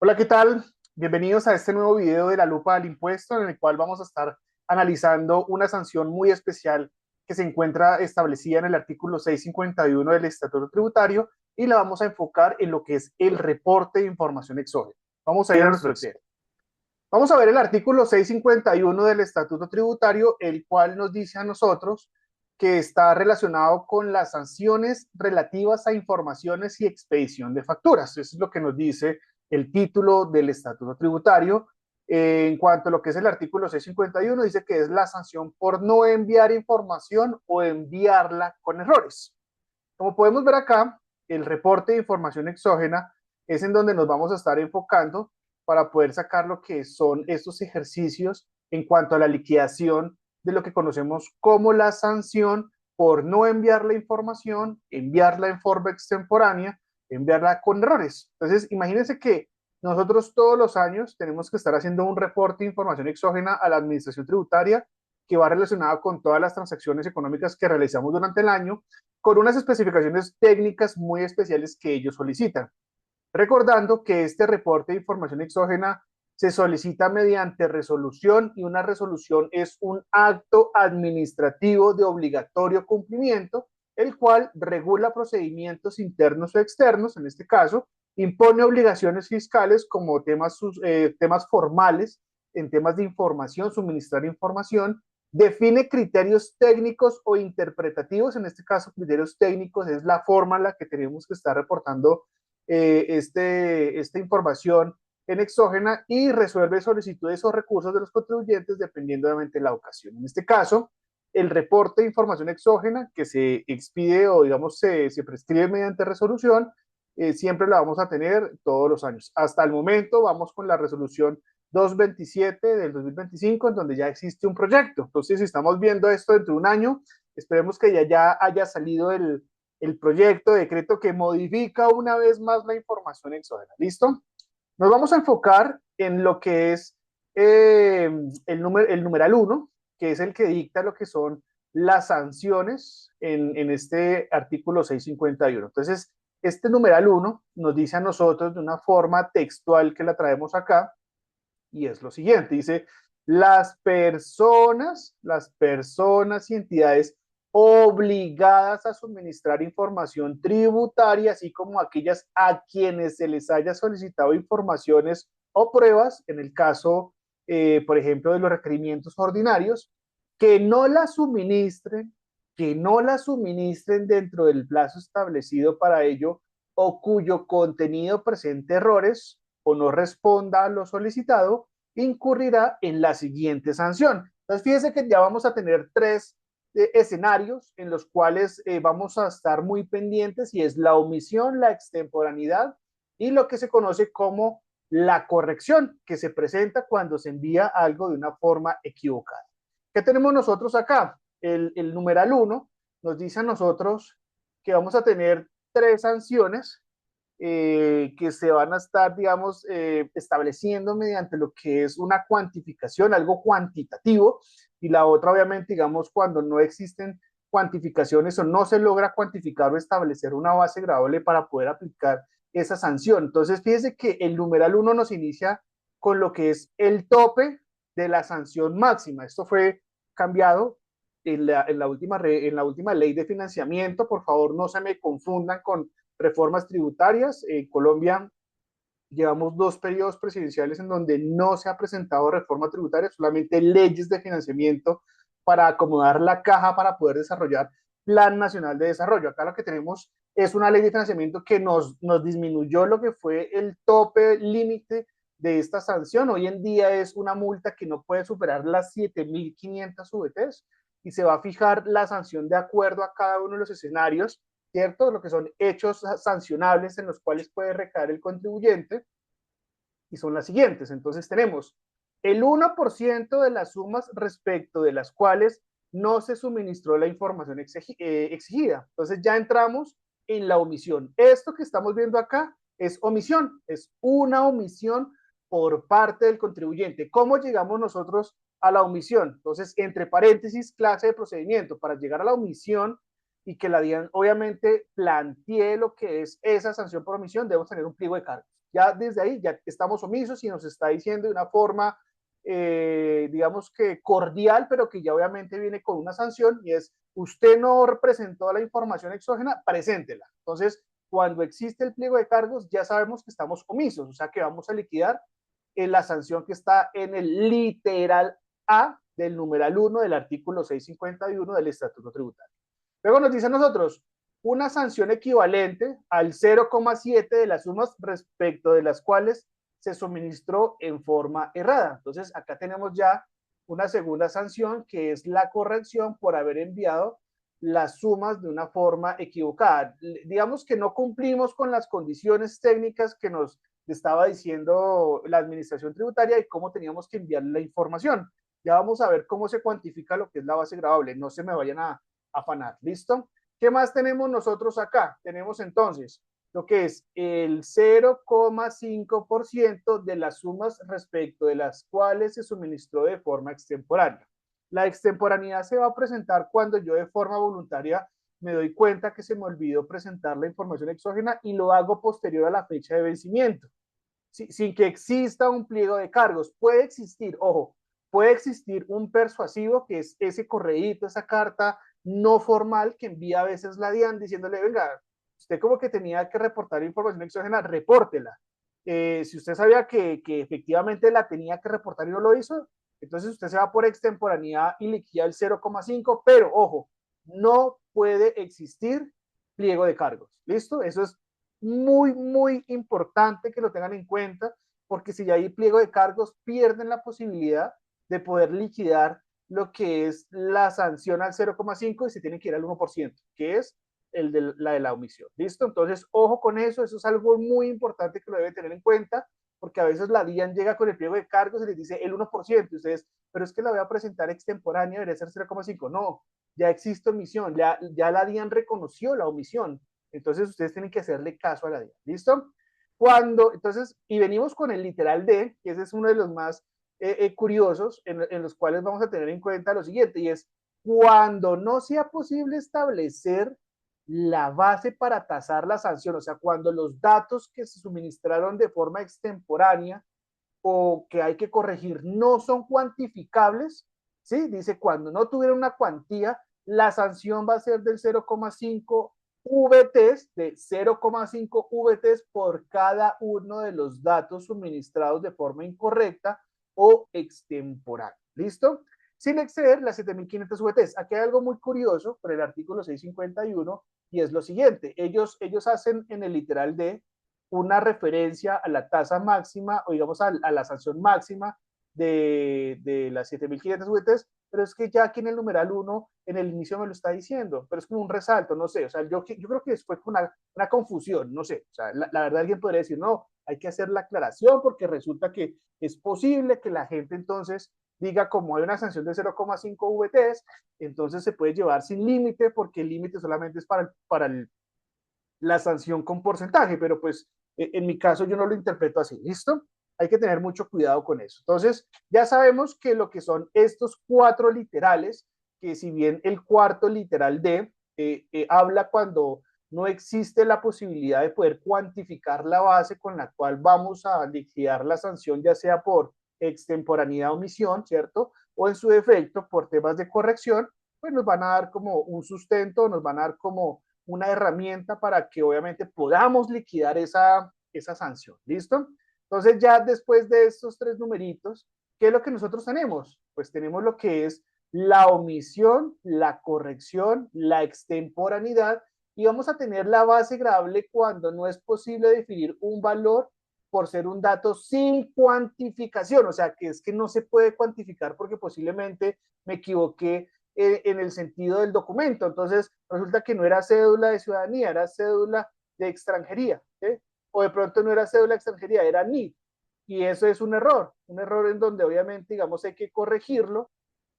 Hola, ¿qué tal? Bienvenidos a este nuevo video de la lupa del impuesto en el cual vamos a estar analizando una sanción muy especial que se encuentra establecida en el artículo 651 del Estatuto Tributario y la vamos a enfocar en lo que es el reporte de información exógena. Vamos a ir a nuestro Excel. Vamos a ver el artículo 651 del Estatuto Tributario, el cual nos dice a nosotros que está relacionado con las sanciones relativas a informaciones y expedición de facturas. Eso es lo que nos dice el título del Estatuto Tributario. En cuanto a lo que es el artículo 651, dice que es la sanción por no enviar información o enviarla con errores. Como podemos ver acá, el reporte de información exógena es en donde nos vamos a estar enfocando para poder sacar lo que son estos ejercicios en cuanto a la liquidación de lo que conocemos como la sanción por no enviar la información, enviarla en forma extemporánea, enviarla con errores. Entonces, imagínense que nosotros todos los años tenemos que estar haciendo un reporte de información exógena a la administración tributaria que va relacionado con todas las transacciones económicas que realizamos durante el año, con unas especificaciones técnicas muy especiales que ellos solicitan. Recordando que este reporte de información exógena se solicita mediante resolución y una resolución es un acto administrativo de obligatorio cumplimiento, el cual regula procedimientos internos o externos, en este caso, impone obligaciones fiscales como temas formales en temas de información, suministrar información, define criterios técnicos o interpretativos, en este caso criterios técnicos es la forma en la que tenemos que estar reportando esta información en exógena y resuelve solicitudes o recursos de los contribuyentes dependiendo obviamente de la ocasión. En este caso, el reporte de información exógena que se expide o digamos se prescribe mediante resolución, siempre la vamos a tener todos los años. Hasta el momento vamos con la resolución 227 del 2025, en donde ya existe un proyecto. Entonces, si estamos viendo esto dentro de un año, esperemos que ya haya salido el proyecto de decreto que modifica una vez más la información exógena. ¿Listo? Nos vamos a enfocar en lo que es el numeral 1, que es el que dicta lo que son las sanciones en este artículo 651. Entonces, este numeral 1 nos dice a nosotros de una forma textual que la traemos acá, y es lo siguiente, dice, las personas y entidades obligadas a suministrar información tributaria, así como aquellas a quienes se les haya solicitado informaciones o pruebas, en el caso, por ejemplo, de los requerimientos ordinarios, que no las suministren, que no las suministren dentro del plazo establecido para ello o cuyo contenido presente errores o no responda a lo solicitado, incurrirá en la siguiente sanción. Entonces, fíjense que ya vamos a tener tres escenarios en los cuales vamos a estar muy pendientes y es la omisión, la extemporaneidad y lo que se conoce como la corrección que se presenta cuando se envía algo de una forma equivocada. ¿Qué tenemos nosotros acá? El numeral 1 nos dice a nosotros que vamos a tener tres sanciones que se van a estar, digamos, estableciendo mediante lo que es una cuantificación, algo cuantitativo, y la otra, obviamente, digamos, cuando no existen cuantificaciones o no se logra cuantificar o establecer una base gradable para poder aplicar esa sanción. Entonces, fíjese que el numeral 1 nos inicia con lo que es el tope de la sanción máxima. Esto fue cambiado en la última ley de financiamiento. Por favor, no se me confundan con reformas tributarias. En Colombia llevamos dos periodos presidenciales en donde no se ha presentado reforma tributaria, solamente leyes de financiamiento para acomodar la caja para poder desarrollar Plan Nacional de Desarrollo. Acá lo que tenemos es una ley de financiamiento que nos disminuyó lo que fue el tope límite de esta sanción. Hoy en día es una multa que no puede superar las 7.500 VTs y se va a fijar la sanción de acuerdo a cada uno de los escenarios, ¿cierto? Lo que son hechos sancionables en los cuales puede recaer el contribuyente, y son las siguientes. Entonces tenemos el 1% de las sumas respecto de las cuales no se suministró la información exigida. Entonces ya entramos en la omisión. Esto que estamos viendo acá es omisión, es una omisión por parte del contribuyente. ¿Cómo llegamos nosotros a la omisión? Entonces, entre paréntesis, clase de procedimiento. Para llegar a la omisión y que la DIAN obviamente plantee lo que es esa sanción por omisión, debemos tener un pliego de cargos. Ya desde ahí ya estamos omisos y nos está diciendo de una forma, digamos que cordial, pero que ya obviamente viene con una sanción y es, usted no presentó la información exógena, preséntela. Entonces, cuando existe el pliego de cargos, ya sabemos que estamos omisos, o sea que vamos a liquidar la sanción que está en el literal A del numeral 1 del artículo 651 del Estatuto Tributario. Luego nos dice a nosotros una sanción equivalente al 0,7 de las sumas respecto de las cuales se suministró en forma errada. Entonces, acá tenemos ya una segunda sanción que es la corrección por haber enviado las sumas de una forma equivocada. Digamos que no cumplimos con las condiciones técnicas que nos estaba diciendo la administración tributaria y cómo teníamos que enviar la información. Ya vamos a ver cómo se cuantifica lo que es la base gravable. No se me vayan a afanar. ¿Listo? ¿Qué más tenemos nosotros acá? Tenemos entonces lo que es el 0,5% de las sumas respecto de las cuales se suministró de forma extemporánea. La extemporaneidad se va a presentar cuando yo de forma voluntaria me doy cuenta que se me olvidó presentar la información exógena y lo hago posterior a la fecha de vencimiento, sin que exista un pliego de cargos. Puede existir, ojo, puede existir un persuasivo que es ese correíto, esa carta no formal que envía a veces la DIAN diciéndole, venga, usted como que tenía que reportar información exógena, repórtela. Si usted sabía que efectivamente la tenía que reportar y no lo hizo, entonces usted se va por extemporaneidad y liquida el 0,5, pero ojo, no puede existir pliego de cargos. ¿Listo? Eso es muy, muy importante que lo tengan en cuenta, porque si ya hay pliego de cargos, pierden la posibilidad de poder liquidar lo que es la sanción al 0,5 y se tiene que ir al 1%, que es la de la omisión. ¿Listo? Entonces, ojo con eso, eso es algo muy importante que lo debe tener en cuenta, porque a veces la DIAN llega con el pliego de cargos y les dice el 1%, y ustedes, pero es que la voy a presentar extemporánea, debería ser 0,5. No, ya existe omisión, ya la DIAN reconoció la omisión, entonces ustedes tienen que hacerle caso a la DIAN. ¿Listo? Entonces, y venimos con el literal D, que ese es uno de los más curiosos en los cuales vamos a tener en cuenta lo siguiente, y es cuando no sea posible establecer la base para tasar la sanción, o sea, cuando los datos que se suministraron de forma extemporánea o que hay que corregir no son cuantificables, ¿sí? Dice, cuando no tuviera una cuantía, la sanción va a ser del 0,5 VTs, de 0,5 VTs por cada uno de los datos suministrados de forma incorrecta o extemporánea. ¿Listo? Sin exceder las 7.500 VTs. Aquí hay algo muy curioso por el artículo 651 y es lo siguiente. Ellos hacen en el literal D una referencia a la tasa máxima o digamos a la sanción máxima de las 7.500 VTs, pero es que ya aquí en el numeral 1, en el inicio me lo está diciendo, pero es como un resalto, no sé, o sea, yo creo que fue una confusión, no sé, o sea, la verdad alguien podría decir, no, hay que hacer la aclaración porque resulta que es posible que la gente entonces diga como hay una sanción de 0,5 VTs, entonces se puede llevar sin límite porque el límite solamente es para la sanción con porcentaje, pero pues en mi caso yo no lo interpreto así, ¿listo? Hay que tener mucho cuidado con eso. Entonces, ya sabemos que lo que son estos 4 literales, que si bien el cuarto literal D habla cuando no existe la posibilidad de poder cuantificar la base con la cual vamos a liquidar la sanción, ya sea por extemporaneidad o omisión, ¿cierto? O en su defecto por temas de corrección, pues nos van a dar como un sustento, nos van a dar como una herramienta para que obviamente podamos liquidar esa sanción. ¿Listo? Entonces ya después de estos 3 numeritos, ¿qué es lo que nosotros tenemos? Pues tenemos lo que es la omisión, la corrección, la extemporaneidad y vamos a tener la base gravable cuando no es posible definir un valor por ser un dato sin cuantificación, o sea, que es que no se puede cuantificar porque posiblemente me equivoqué en el sentido del documento. Entonces, resulta que no era cédula de ciudadanía, era cédula de extranjería. ¿Sí? O de pronto no era cédula de extranjería, era NID. Y eso es un error en donde obviamente, digamos, hay que corregirlo.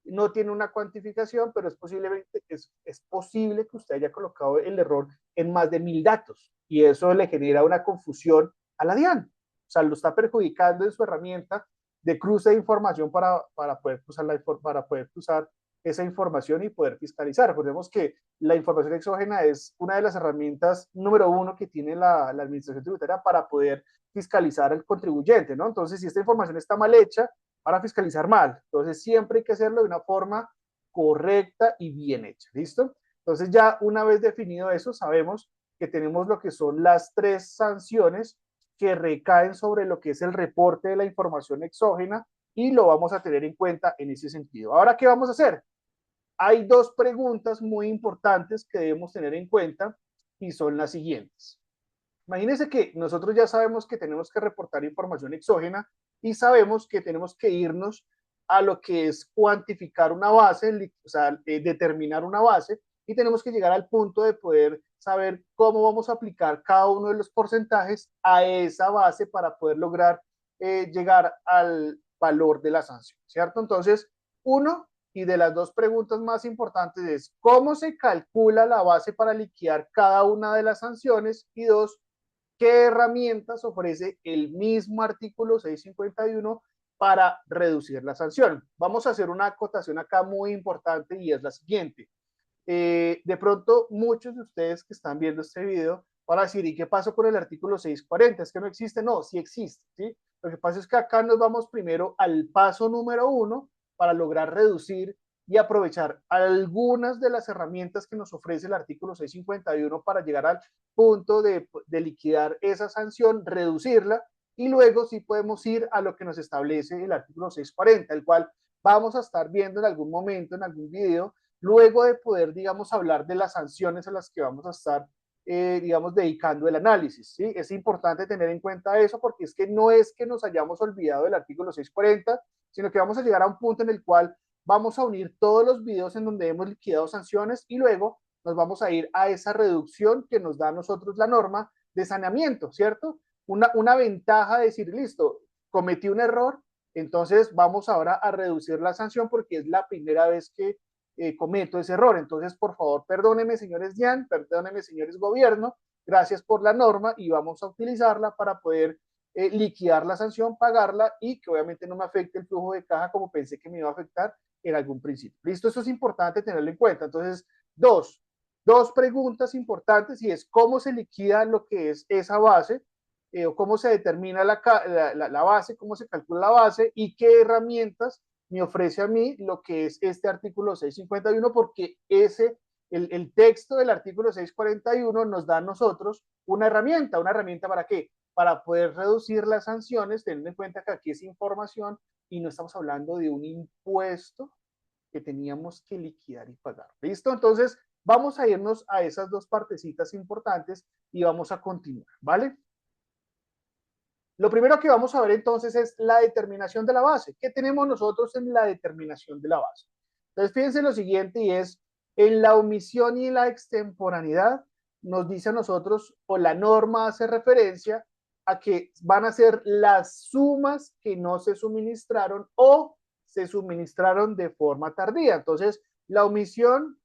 No tiene una cuantificación, pero es posible que usted haya colocado el error en más de 1.000 datos. Y eso le genera una confusión a la DIAN. O sea, lo está perjudicando en su herramienta de cruce de información para poder cruzar esa información y poder fiscalizar. Recordemos que la información exógena es una de las herramientas número uno que tiene la administración tributaria para poder fiscalizar al contribuyente, ¿no? Entonces, si esta información está mal hecha, para fiscalizar mal. Entonces, siempre hay que hacerlo de una forma correcta y bien hecha, ¿listo? Entonces, ya una vez definido eso, sabemos que tenemos lo que son las tres sanciones que recaen sobre lo que es el reporte de la información exógena y lo vamos a tener en cuenta en ese sentido. Ahora, ¿qué vamos a hacer? Hay dos preguntas muy importantes que debemos tener en cuenta y son las siguientes. Imagínense que nosotros ya sabemos que tenemos que reportar información exógena y sabemos que tenemos que irnos a lo que es cuantificar una base, o sea, determinar una base, y tenemos que llegar al punto de poder saber cómo vamos a aplicar cada uno de los porcentajes a esa base para poder lograr llegar al valor de la sanción, ¿cierto? Entonces, uno, y de las dos preguntas más importantes es cómo se calcula la base para liquidar cada una de las sanciones, y dos, qué herramientas ofrece el mismo artículo 651 para reducir la sanción. Vamos a hacer una acotación acá muy importante y es la siguiente. De pronto, muchos de ustedes que están viendo este video van a decir, ¿y qué pasó con el artículo 640? ¿Es que no existe? No, sí existe, ¿sí? Lo que pasa es que acá nos vamos primero al paso número uno para lograr reducir y aprovechar algunas de las herramientas que nos ofrece el artículo 651 para llegar al punto de liquidar esa sanción, reducirla, y luego sí podemos ir a lo que nos establece el artículo 640, el cual vamos a estar viendo en algún momento, en algún video, luego de poder, digamos, hablar de las sanciones a las que vamos a estar, digamos, dedicando el análisis, ¿sí? Es importante tener en cuenta eso porque es que no es que nos hayamos olvidado del artículo 640, sino que vamos a llegar a un punto en el cual vamos a unir todos los videos en donde hemos liquidado sanciones y luego nos vamos a ir a esa reducción que nos da a nosotros la norma de saneamiento, ¿cierto? Una ventaja de decir, listo, cometí un error, entonces vamos ahora a reducir la sanción porque es la primera vez que cometo ese error. Entonces, por favor, perdónenme, señores DIAN, perdónenme, señores gobierno, gracias por la norma y vamos a utilizarla para poder liquidar la sanción, pagarla y que obviamente no me afecte el flujo de caja como pensé que me iba a afectar en algún principio. ¿Listo? Eso es importante tenerlo en cuenta. Entonces, dos preguntas importantes y es cómo se liquida lo que es esa base, o cómo se determina la base, cómo se calcula la base y qué herramientas me ofrece a mí lo que es este artículo 651, porque el texto del artículo 641 nos da a nosotros una herramienta ¿para qué? Para poder reducir las sanciones, teniendo en cuenta que aquí es información y no estamos hablando de un impuesto que teníamos que liquidar y pagar. ¿Listo? Entonces, vamos a irnos a esas dos partecitas importantes y vamos a continuar, ¿vale? Lo primero que vamos a ver entonces es la determinación de la base. ¿Qué tenemos nosotros en la determinación de la base? Entonces, fíjense lo siguiente y es, en la omisión y la extemporaneidad, nos dice a nosotros, o la norma hace referencia a que van a ser las sumas que no se suministraron o se suministraron de forma tardía. Entonces, la omisión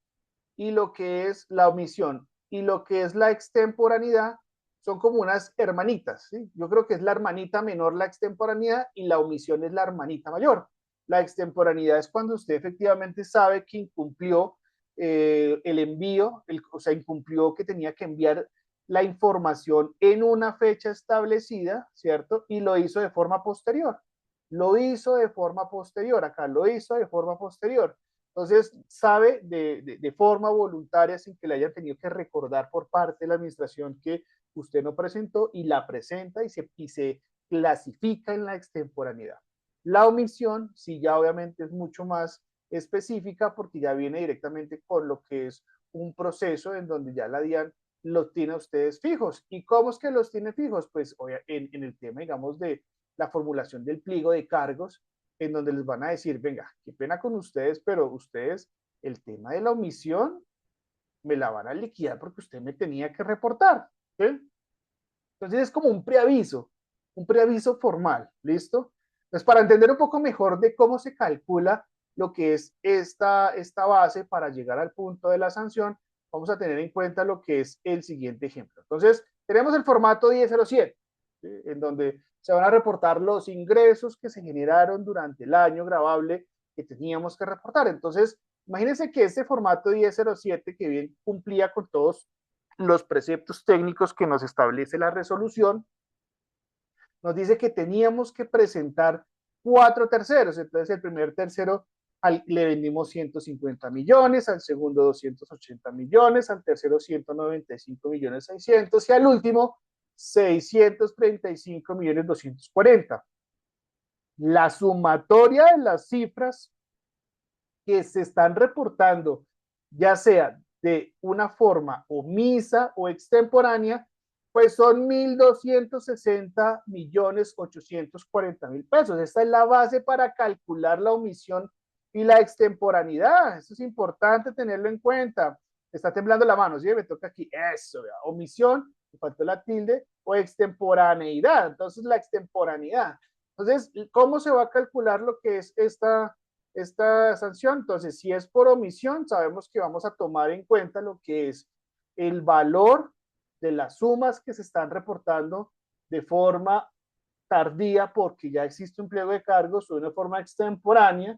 y lo que es la omisión y lo que es la extemporaneidad son como unas hermanitas, ¿sí? Yo creo que es la hermanita menor la extemporaneidad y la omisión es la hermanita mayor. La extemporaneidad es cuando usted efectivamente sabe que incumplió el envío, o sea, incumplió que tenía que enviar la información en una fecha establecida, ¿cierto? Y lo hizo de forma posterior. Lo hizo de forma posterior, acá lo hizo de forma posterior. Entonces, sabe de forma voluntaria, sin que le hayan tenido que recordar por parte de la administración que usted no presentó, y la presenta y se clasifica en la extemporaneidad. La omisión, sí, ya obviamente es mucho más específica porque ya viene directamente con lo que es un proceso en donde ya la DIAN los tiene a ustedes fijos. ¿Y cómo es que los tiene fijos? Pues en el tema, digamos, de la formulación del pliego de cargos, en donde les van a decir, venga, qué pena con ustedes, pero ustedes, el tema de la omisión, me la van a liquidar porque usted me tenía que reportar. ¿Sí? Entonces es como un preaviso formal, ¿listo? Entonces, para entender un poco mejor de cómo se calcula lo que es esta base para llegar al punto de la sanción, vamos a tener en cuenta lo que es el siguiente ejemplo. Entonces, tenemos el formato 1007, ¿sí? En donde se van a reportar los ingresos que se generaron durante el año grabable que teníamos que reportar. Entonces, Imagínense que este formato 1007, que bien cumplía con todos los preceptos técnicos que nos establece la resolución, nos dice que teníamos que presentar 4 terceros. Entonces, el primer tercero le vendimos 150 millones, al segundo 280 millones, al tercero 195 millones 600 y al último 635 millones 240. La sumatoria de las cifras que se están reportando, ya sea de una forma omisa o extemporánea, pues son 1.260 millones 840 mil pesos. Esta es la base para calcular la omisión y la extemporaneidad. Eso es importante tenerlo en cuenta. Está temblando la mano, ¿sí? Me toca aquí. Eso, ¿verdad? Omisión, me faltó la tilde, o extemporaneidad. Entonces, la extemporaneidad. Entonces, ¿cómo se va a calcular lo que es esta sanción? Entonces, si es por omisión, sabemos que vamos a tomar en cuenta lo que es el valor de las sumas que se están reportando de forma tardía porque ya existe un pliego de cargos o de una forma extemporánea,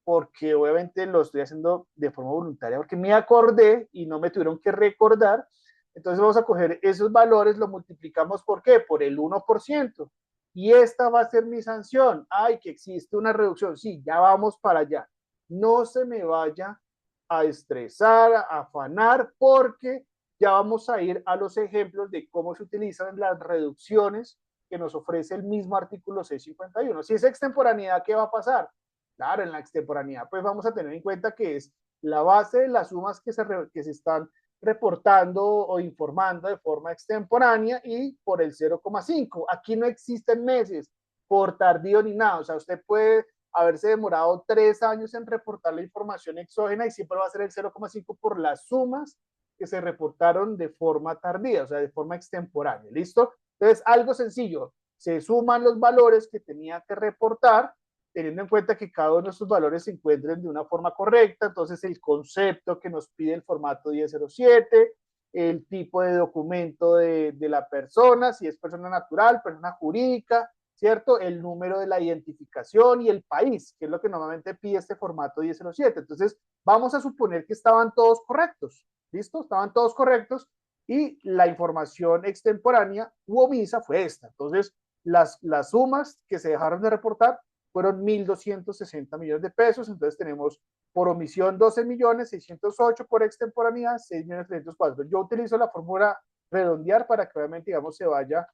porque obviamente lo estoy haciendo de forma voluntaria, porque me acordé y no me tuvieron que recordar. Entonces vamos a coger esos valores, lo multiplicamos ¿por qué? Por el 1%. Y esta va a ser mi sanción. Ay, que existe una reducción. Sí, ya vamos para allá. No se me vaya a estresar, a afanar, porque ya vamos a ir a los ejemplos de cómo se utilizan las reducciones que nos ofrece el mismo artículo 651. Si es extemporaneidad, ¿qué va a pasar? Claro, en la extemporaneidad, pues vamos a tener en cuenta que es la base de las sumas que se están reportando o informando de forma extemporánea y por el 0,5. Aquí no existen meses por tardío ni nada. O sea, usted puede haberse demorado 3 años en reportar la información exógena y siempre va a ser el 0,5 por las sumas que se reportaron de forma tardía, o sea, de forma extemporánea. ¿Listo? Entonces, algo sencillo. Se suman los valores que tenía que reportar, teniendo en cuenta que cada uno de estos valores se encuentren de una forma correcta. Entonces, el concepto que nos pide el formato 1007, el tipo de documento de la persona, si es persona natural, persona jurídica, ¿cierto? El número de la identificación y el país, que es lo que normalmente pide este formato 1007. Entonces, vamos a suponer que estaban todos correctos, ¿listo? Estaban todos correctos y la información extemporánea u omisa fue esta. Entonces, las sumas que se dejaron de reportar fueron 1.260 millones de pesos. Entonces tenemos por omisión 12 millones 608, por extemporaneidad 6 millones 304. Yo utilizo la fórmula redondear para que obviamente, digamos, se vaya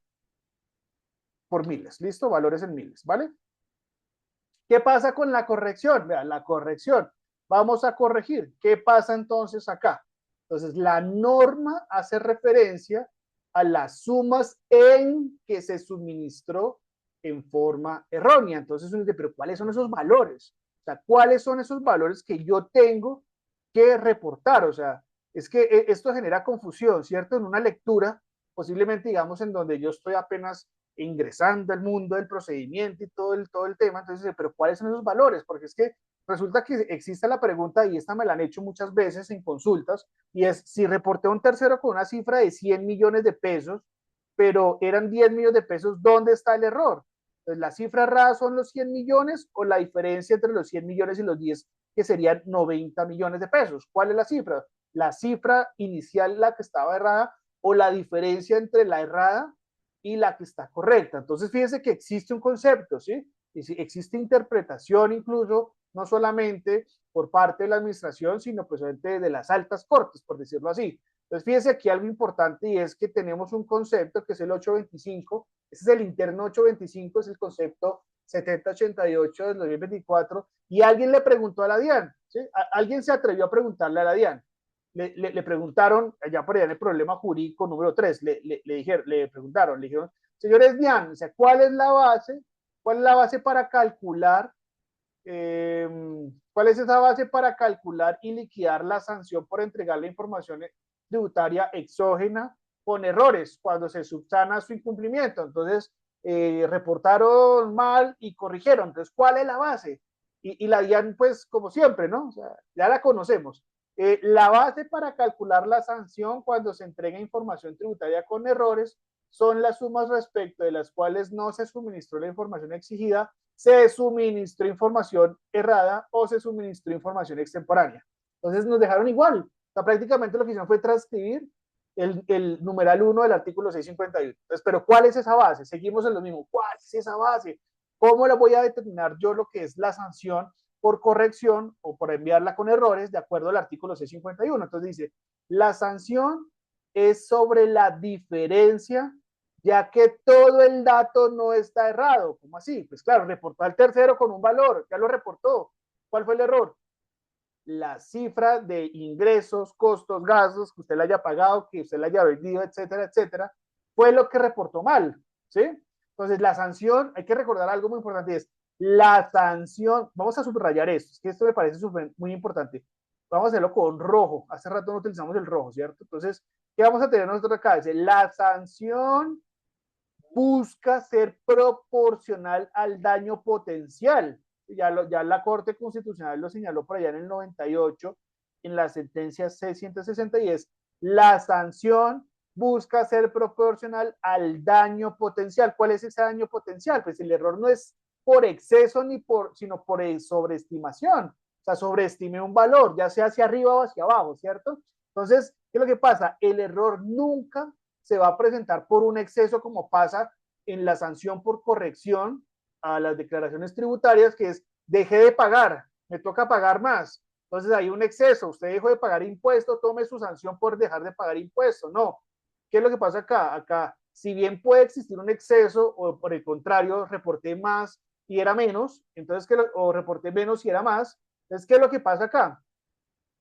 por miles. ¿Listo? Valores en miles, ¿vale? ¿Qué pasa con la corrección? Vean, la corrección. Vamos a corregir. ¿Qué pasa entonces acá? Entonces, la norma hace referencia a las sumas en que se suministró en forma errónea. Entonces uno dice, pero ¿cuáles son esos valores? O sea, ¿cuáles son esos valores que yo tengo que reportar? O sea, es que esto genera confusión, ¿cierto? En una lectura, posiblemente, digamos, en donde yo estoy apenas ingresando al mundo del procedimiento y todo el tema, entonces, pero ¿cuáles son esos valores? Porque es que resulta que existe la pregunta, y esta me la han hecho muchas veces en consultas, y es, si reporté a un tercero con una cifra de 100 millones de pesos, pero eran 10 millones de pesos, ¿dónde está el error? Entonces, ¿la cifra errada son los 100 millones o la diferencia entre los 100 millones y los 10, que serían 90 millones de pesos? ¿Cuál es la cifra? ¿La cifra inicial, la que estaba errada, o la diferencia entre la errada y la que está correcta? Entonces, fíjense que existe un concepto, ¿sí? Y existe interpretación incluso, no solamente por parte de la administración, sino pues de las altas cortes, por decirlo así. Entonces, fíjense aquí algo importante, y es que tenemos un concepto que es el 825, ese es el interno 825, es el concepto 7088 del 2024, y alguien le preguntó a la DIAN, ¿sí? Alguien se atrevió a preguntarle a la DIAN, le preguntaron, allá por allá en el problema jurídico número 3, le preguntaron, le dijeron, señores DIAN, o sea, ¿cuál es la base? ¿Cuál es la base para calcular? ¿Cuál es esa base para calcular y liquidar la sanción por entregar la información tributaria exógena con errores cuando se subsana su incumplimiento? Entonces, reportaron mal y corrigieron. Entonces, ¿cuál es la base? Y la DIAN, pues, como siempre, ¿no? O sea, ya la conocemos. La base para calcular la sanción cuando se entrega información tributaria con errores son las sumas respecto de las cuales no se suministró la información exigida, se suministró información errada o se suministró información extemporánea. Entonces nos dejaron igual. O sea, prácticamente lo que hicieron fue transcribir el numeral 1 del artículo 651. Entonces, pero ¿cuál es esa base? Seguimos en lo mismo. ¿Cuál es esa base? ¿Cómo la voy a determinar yo lo que es la sanción por corrección o por enviarla con errores de acuerdo al artículo 651? Entonces dice, la sanción es sobre la diferencia, ya que todo el dato no está errado. ¿Cómo así? Pues claro, reportó al tercero con un valor, ya lo reportó. ¿Cuál fue el error? La cifra de ingresos, costos, gastos que usted le haya pagado, que usted le haya vendido, etcétera, etcétera, fue lo que reportó mal, ¿sí? Entonces, la sanción, hay que recordar algo muy importante, es la sanción, vamos a subrayar esto, es que esto me parece muy importante, vamos a hacerlo con rojo, hace rato no utilizamos el rojo, ¿cierto? Entonces, ¿qué vamos a tener nosotros acá? Dice, la sanción busca ser proporcional al daño potencial. Ya la Corte Constitucional lo señaló por allá en el 98, en la sentencia 660, y es la sanción busca ser proporcional al daño potencial. ¿Cuál es ese daño potencial? Pues el error no es por exceso sino por sobreestimación. O sea, sobreestimé un valor, ya sea hacia arriba o hacia abajo, ¿cierto? Entonces, ¿qué es lo que pasa? El error nunca se va a presentar por un exceso como pasa en la sanción por corrección a las declaraciones tributarias, que es deje de pagar, me toca pagar más. Entonces hay un exceso, usted dejó de pagar impuesto, tome su sanción por dejar de pagar impuesto. No. ¿Qué es lo que pasa acá? Acá, si bien puede existir un exceso, o por el contrario, reporté más y era menos, entonces, o reporté menos y era más, entonces, ¿qué es lo que pasa acá?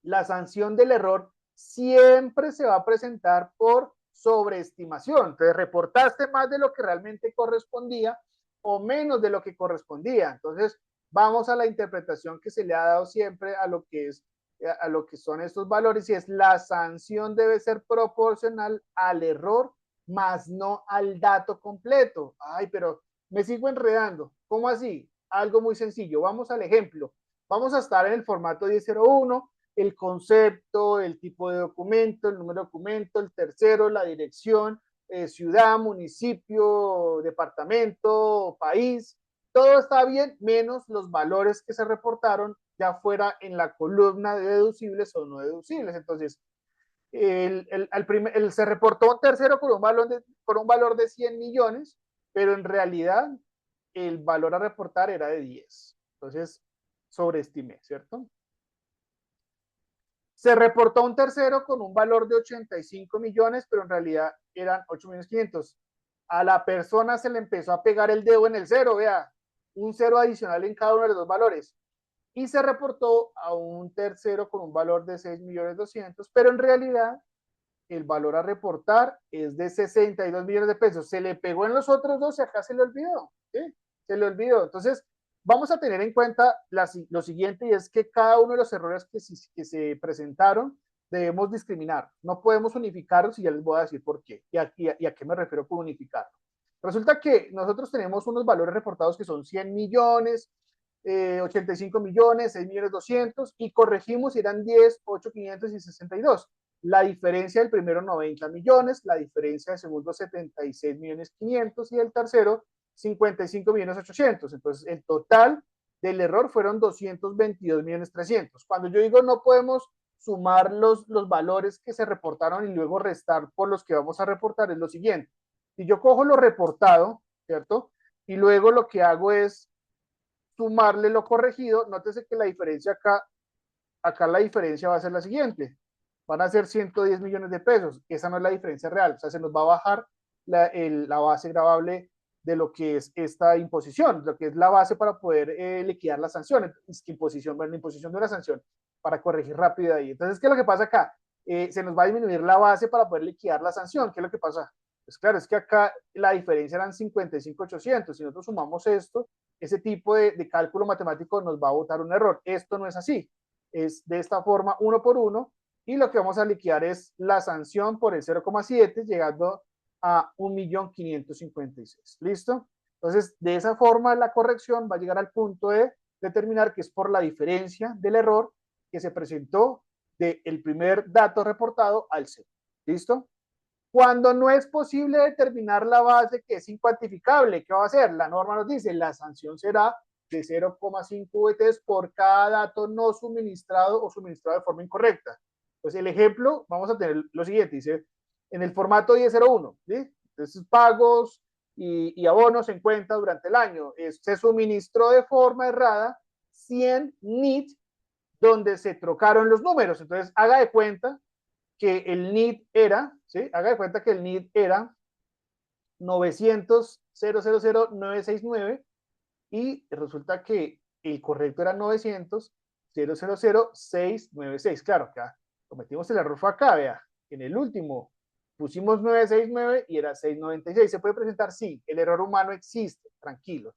La sanción del error siempre se va a presentar por sobreestimación. Entonces, reportaste más de lo que realmente correspondía o menos de lo que correspondía. Entonces, vamos a la interpretación que se le ha dado siempre a lo que son estos valores, y es la sanción debe ser proporcional al error, más no al dato completo. Ay, pero me sigo enredando. ¿Cómo así? Algo muy sencillo. Vamos al ejemplo. Vamos a estar en el formato 1001, el concepto, el tipo de documento, el número de documento, el tercero, la dirección, ciudad, municipio, departamento, país, todo está bien, menos los valores que se reportaron, ya fuera en la columna de deducibles o no deducibles. Entonces, se reportó un tercero con un valor de 100 millones, pero en realidad el valor a reportar era de 10. Entonces, sobreestimé, ¿cierto? Se reportó un tercero con un valor de 85 millones, pero en realidad eran 8 millones 500. A la persona se le empezó a pegar el dedo en el cero, vea, un cero adicional en cada uno de los dos valores. Y se reportó a un tercero con un valor de 6 millones 200, pero en realidad el valor a reportar es de 62 millones de pesos. Se le pegó en los otros dos y acá se le olvidó. ¿Sí? Se le olvidó. Entonces, vamos a tener en cuenta lo siguiente, y es que cada uno de los errores que se presentaron debemos discriminar. No podemos unificarlos, y ya les voy a decir por qué y a qué me refiero con unificarlo. Resulta que nosotros tenemos unos valores reportados que son 100 millones, 85 millones, 6 millones 200, y corregimos y eran 10, 8, 500 y 62. La diferencia del primero 90 millones, la diferencia del segundo 76 millones 500 y del tercero 55 millones 800. Entonces, el total del error fueron 222 millones 300. Cuando yo digo no podemos sumar los valores que se reportaron y luego restar por los que vamos a reportar, es lo siguiente. Si yo cojo lo reportado, ¿cierto? Y luego lo que hago es sumarle lo corregido, nótese que la diferencia acá la diferencia va a ser la siguiente. Van a ser 110 millones de pesos. Esa no es la diferencia real. O sea, se nos va a bajar la base gravable de lo que es esta imposición, lo que es la base para poder liquidar la sanción. Es que imposición, bueno, la imposición de una sanción, para corregir rápido ahí. Entonces, ¿qué es lo que pasa acá? Se nos va a disminuir la base para poder liquidar la sanción. ¿Qué es lo que pasa? Pues claro, es que acá la diferencia eran 55,800. Si nosotros sumamos esto, ese tipo de cálculo matemático nos va a botar un error. Esto no es así. Es de esta forma, uno por uno, y lo que vamos a liquidar es la sanción por el 0,7, llegando a 1.556.000. ¿Listo? Entonces, de esa forma, la corrección va a llegar al punto de determinar que es por la diferencia del error que se presentó del primer dato reportado al segundo. ¿Listo? Cuando no es posible determinar la base, que es incuantificable, ¿qué va a hacer? La norma nos dice, la sanción será de 0,5 VTs por cada dato no suministrado o suministrado de forma incorrecta. Pues el ejemplo, vamos a tener lo siguiente, dice, en el formato 1001, ¿sí? Entonces, pagos y abonos en cuenta durante el año. Se suministró de forma errada 100 NIT donde se trocaron los números. Entonces, haga de cuenta que el NIT era, ¿sí? Haga de cuenta que el NIT era 900.000.969 y resulta que el correcto era 900.000.696. Claro, acá cometimos el error, fue acá, vea, en el último pusimos 969 y era 696. ¿Se puede presentar? Sí, el error humano existe, tranquilo.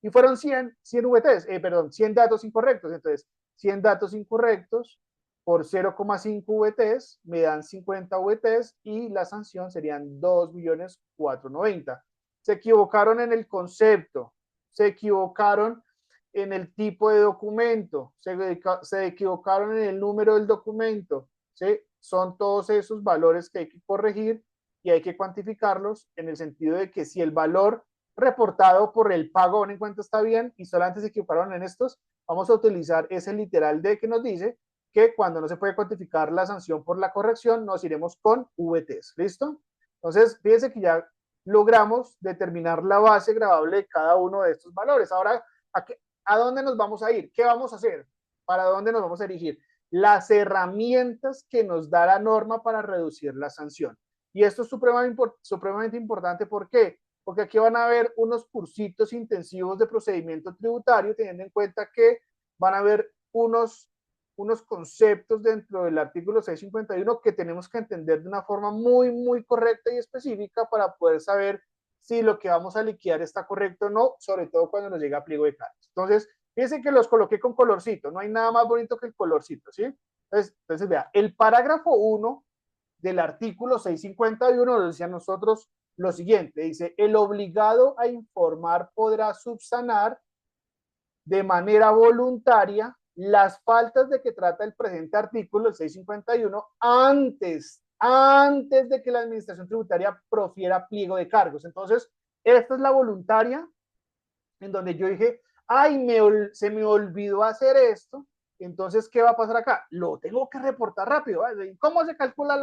Y fueron 100 VTs, perdón, 100 datos incorrectos. Entonces, 100 datos incorrectos por 0,5 VTs me dan 50 VTs y la sanción serían 2.490.000. Se equivocaron en el concepto, se equivocaron en el tipo de documento, se equivocaron en el número del documento, ¿sí? Son todos esos valores que hay que corregir y hay que cuantificarlos en el sentido de que si el valor reportado por el pago en cuenta está bien y solamente se equivocaron en estos, vamos a utilizar ese literal de que nos dice que cuando no se puede cuantificar la sanción por la corrección, nos iremos con VTs. ¿Listo? Entonces, fíjense que ya logramos determinar la base gravable de cada uno de estos valores. Ahora, ¿a dónde nos vamos a ir? ¿Qué vamos a hacer? ¿Para dónde nos vamos a dirigir? Las herramientas que nos da la norma para reducir la sanción. Y esto es supremamente importante. ¿Por qué? Porque aquí van a haber unos cursitos intensivos de procedimiento tributario, teniendo en cuenta que van a haber unos conceptos dentro del artículo 651 que tenemos que entender de una forma muy correcta y específica para poder saber si lo que vamos a liquidar está correcto o no, sobre todo cuando nos llega a pliego de cargos. Entonces, fíjense que los coloqué con colorcito, no hay nada más bonito que el colorcito, ¿sí? Entonces vea, el parágrafo 1 del artículo 651 nos decía a nosotros lo siguiente, dice, el obligado a informar podrá subsanar de manera voluntaria las faltas de que trata el presente artículo, el 651, antes de que la administración tributaria profiera pliego de cargos. Entonces, esta es la voluntaria, en donde yo dije, ay, se me olvidó hacer esto, entonces, ¿qué va a pasar acá? Lo tengo que reportar rápido. ¿Cómo se calcula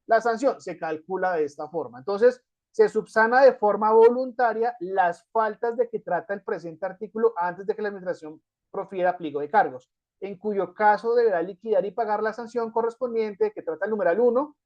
la sanción? Se calcula de esta forma. Entonces, se subsana de forma voluntaria las faltas de que trata el presente artículo antes de que la administración profiera pliego de cargos, en cuyo caso deberá liquidar y pagar la sanción correspondiente que trata el numeral 1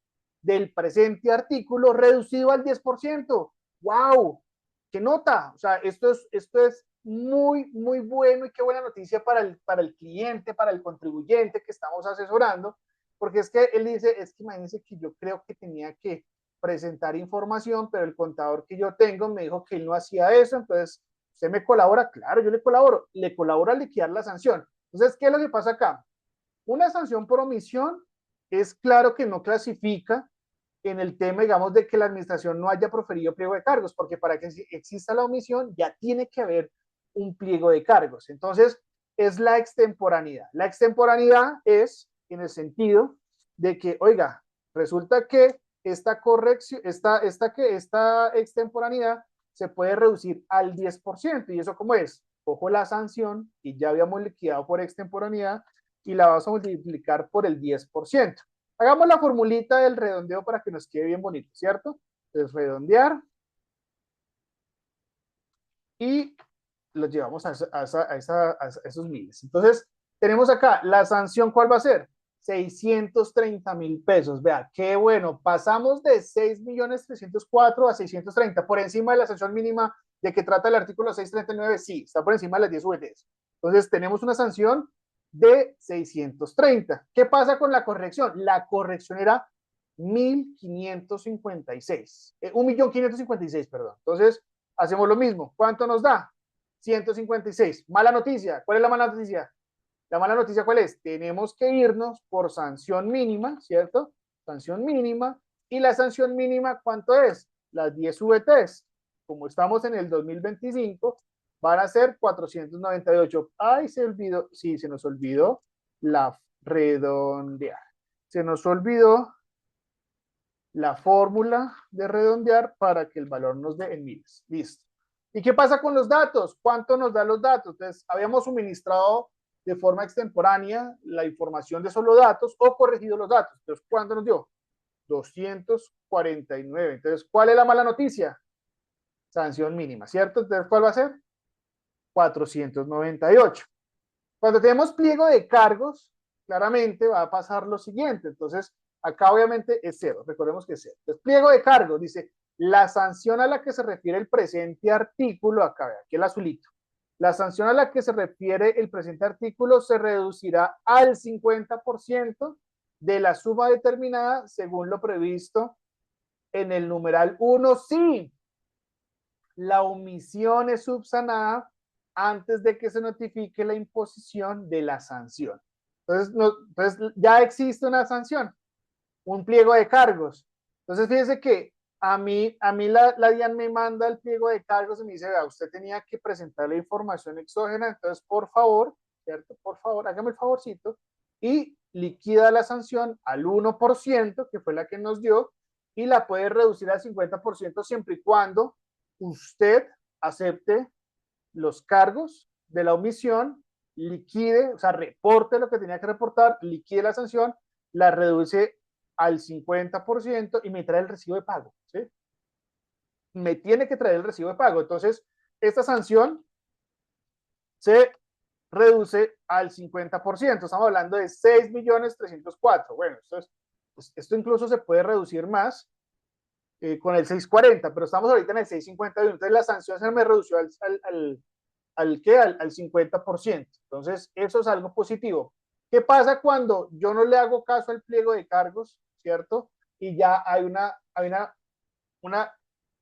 del presente artículo reducido al 10%. ¡Wow! ¿Qué nota? O sea, esto es muy bueno y qué buena noticia para el cliente, para el contribuyente que estamos asesorando, porque es que él dice, es que imagínense que yo creo que tenía que presentar información, pero el contador que yo tengo me dijo que él no hacía eso, entonces, ¿usted me colabora? Claro, yo le colaboro a liquidar la sanción. Entonces, ¿qué es lo que pasa acá? Una sanción por omisión es claro que no clasifica en el tema, digamos, de que la administración no haya proferido pliego de cargos, porque para que exista la omisión ya tiene que haber un pliego de cargos. Entonces, es la extemporaneidad. La extemporaneidad es en el sentido de que, oiga, resulta que esta corrección, esta extemporaneidad se puede reducir al 10%. ¿Y eso cómo es? Cojo la sanción y ya habíamos liquidado por extemporaneidad y la vamos a multiplicar por el 10%. Hagamos la formulita del redondeo para que nos quede bien bonito, ¿cierto? Entonces, redondear y los llevamos a esos miles. Entonces, tenemos acá la sanción, ¿cuál va a ser? 630.000 pesos. Vea, qué bueno. Pasamos de 6.304.000 a 630, por encima de la sanción mínima de que trata el artículo 639. Sí, está por encima de las 10 VTs. Entonces, tenemos una sanción de 630. ¿Qué pasa con la corrección? La corrección era 1.556. 1.556, perdón. Entonces, hacemos lo mismo. ¿Cuánto nos da? 156. Mala noticia. ¿Cuál es la mala noticia? La mala noticia, ¿cuál es? Tenemos que irnos por sanción mínima, ¿cierto? Sanción mínima. ¿Y la sanción mínima cuánto es? Las 10 VTs. Como estamos en el 2025, van a ser 498. Ay, se olvidó. Sí, se nos olvidó la redondear. Se nos olvidó la fórmula de redondear para que el valor nos dé en miles. Listo. ¿Y qué pasa con los datos? ¿Cuánto nos dan los datos? Entonces, habíamos suministrado de forma extemporánea la información de solo datos o corregido los datos. Entonces, ¿cuánto nos dio? 249. Entonces, ¿cuál es la mala noticia? Sanción mínima, ¿cierto? Entonces, ¿cuál va a ser? 498. Cuando tenemos pliego de cargos, claramente va a pasar lo siguiente. Entonces, acá obviamente es cero. Recordemos que es cero. Entonces, pliego de cargos dice, la sanción a la que se refiere el presente artículo, acá, aquí el azulito. La sanción a la que se refiere el presente artículo se reducirá al 50% de la suma determinada según lo previsto en el numeral 1, sí, la omisión es subsanada antes de que se notifique la imposición de la sanción. Entonces, entonces ya existe una sanción, un pliego de cargos. Entonces, fíjese que a mí la DIAN me manda el pliego de cargos y me dice, vea, usted tenía que presentar la información exógena, entonces, por favor, ¿cierto? Por favor, hágame el favorcito y liquida la sanción al 1%, que fue la que nos dio, y la puede reducir al 50% siempre y cuando usted acepte los cargos de la omisión, liquide, o sea, reporte lo que tenía que reportar, liquide la sanción, la reduce al 50% y me trae el recibo de pago, ¿sí? Me tiene que traer el recibo de pago. Entonces, esta sanción se reduce al 50%. Estamos hablando de 6.304.000. Bueno, esto incluso se puede reducir más con el 640, pero estamos ahorita en el 651. Entonces, la sanción se me redució al 50%. Entonces, eso es algo positivo. ¿Qué pasa cuando yo no le hago caso al pliego de cargos, cierto? Y ya hay una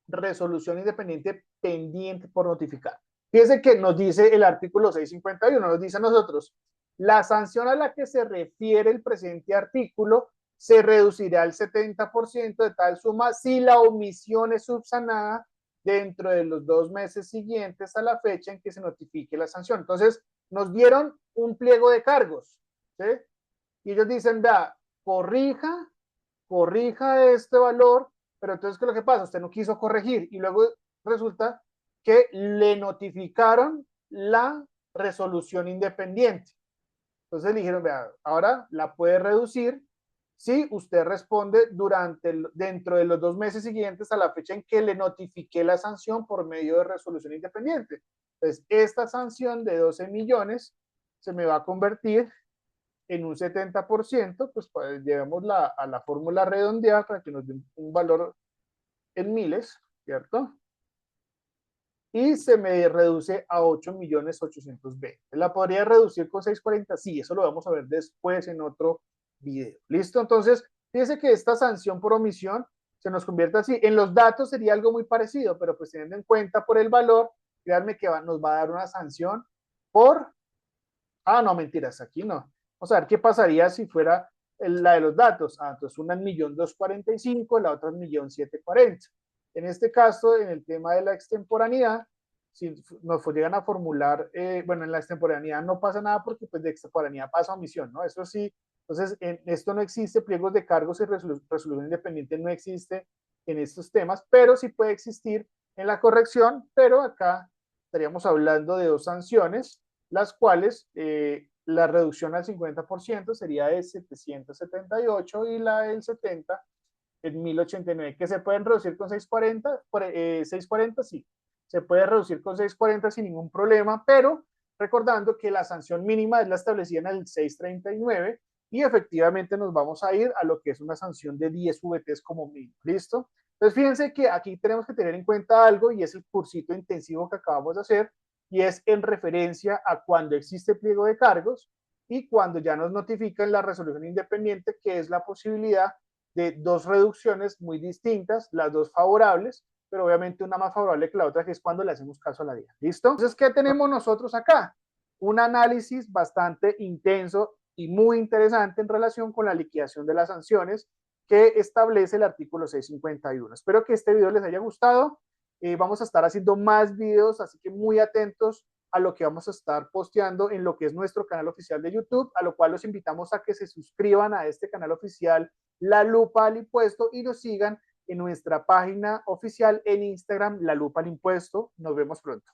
resolución independiente pendiente por notificar. Fíjense que nos dice el artículo 651, nos dice a nosotros, la sanción a la que se refiere el presente artículo se reducirá al 70% de tal suma si la omisión es subsanada dentro de los 2 meses siguientes a la fecha en que se notifique la sanción. Entonces, nos dieron un pliego de cargos, ¿sí? Y ellos dicen, vea, corrija este valor, pero entonces, ¿qué es lo que pasa? Usted no quiso corregir y luego resulta que le notificaron la resolución independiente. Entonces le dijeron, vea, ahora la puede reducir si usted responde dentro de los 2 meses siguientes a la fecha en que le notifique la sanción por medio de resolución independiente. Entonces, esta sanción de 12 millones se me va a convertir en un 70%, pues llevémosla a la fórmula redondeada para que nos dé un valor en miles, ¿cierto? Y se me reduce a 8.820.000. ¿La podría reducir con 640? Sí, eso lo vamos a ver después en otro video. ¿Listo? Entonces, fíjense que esta sanción por omisión se nos convierte así. En los datos sería algo muy parecido, pero pues teniendo en cuenta por el valor, créanme que nos va a dar una sanción por... Ah, no, mentiras, aquí no. Vamos a ver qué pasaría si fuera la de los datos. Ah, entonces una en 1.245.000, la otra en 1.740.000. En este caso, en el tema de la extemporaneidad, si nos llegan a formular, bueno, en la extemporaneidad no pasa nada porque pues de extemporaneidad pasa a omisión, ¿no? Eso sí, entonces en esto no existe, pliegos de cargos y resolución independiente no existe en estos temas, pero sí puede existir en la corrección, pero acá estaríamos hablando de 2 sanciones, las cuales la reducción al 50% sería de 778 y la del 70 en 1089, que se pueden reducir con 640, 640 sí, se puede reducir con 640 sin ningún problema, pero recordando que la sanción mínima es la establecida en el 639 y efectivamente nos vamos a ir a lo que es una sanción de 10 VTs como mínimo, ¿listo? Entonces fíjense que aquí tenemos que tener en cuenta algo y es el cursito intensivo que acabamos de hacer y es en referencia a cuando existe pliego de cargos y cuando ya nos notifican la resolución independiente, que es la posibilidad de 2 reducciones muy distintas, las 2 favorables, pero obviamente una más favorable que la otra, que es cuando le hacemos caso a la DIAN. ¿Listo? Entonces, ¿qué tenemos nosotros acá? Un análisis bastante intenso y muy interesante en relación con la liquidación de las sanciones que establece el artículo 651. Espero que este video les haya gustado. Vamos a estar haciendo más videos, así que muy atentos a lo que vamos a estar posteando en lo que es nuestro canal oficial de YouTube, a lo cual los invitamos a que se suscriban a este canal oficial La Lupa al Impuesto y nos sigan en nuestra página oficial en Instagram, La Lupa al Impuesto. Nos vemos pronto.